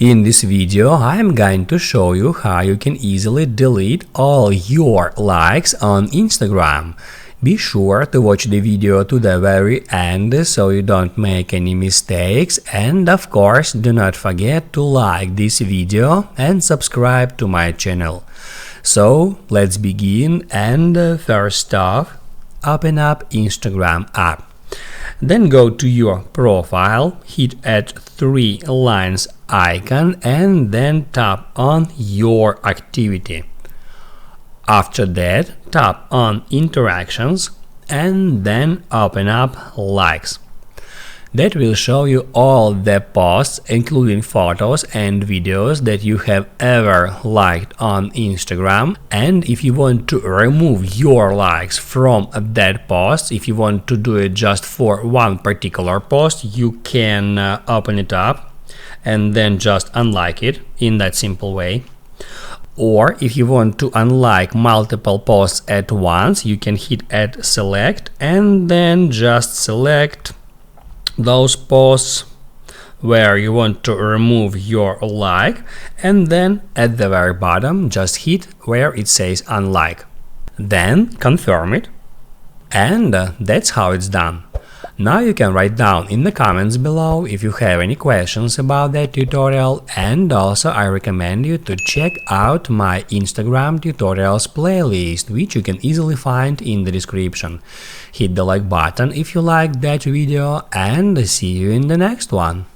In this video, I am going to show you how you can easily delete all your likes on Instagram. Be sure to watch the video to the very end so you don't make any mistakes, and of course do not forget to like this video and subscribe to my channel. So let's begin, and first off, open up Instagram app. Then go to your profile, hit add three lines icon and then tap on your activity. After that, tap on interactions and then open up likes. That will show you all the posts, including photos and videos that you have ever liked on Instagram. And if you want to remove your likes from that post, if you want to do it just for one particular post, you can open it up and then just unlike it in that simple way. Or if you want to unlike multiple posts at once, you can hit add select and then just select those posts where you want to remove your like, and then at the very bottom just hit where it says unlike. Then confirm it, and that's how it's done. Now you can write down in the comments below if you have any questions about that tutorial, and also I recommend you to check out my Instagram tutorials playlist, which you can easily find in the description. Hit the like button if you liked that video, and see you in the next one.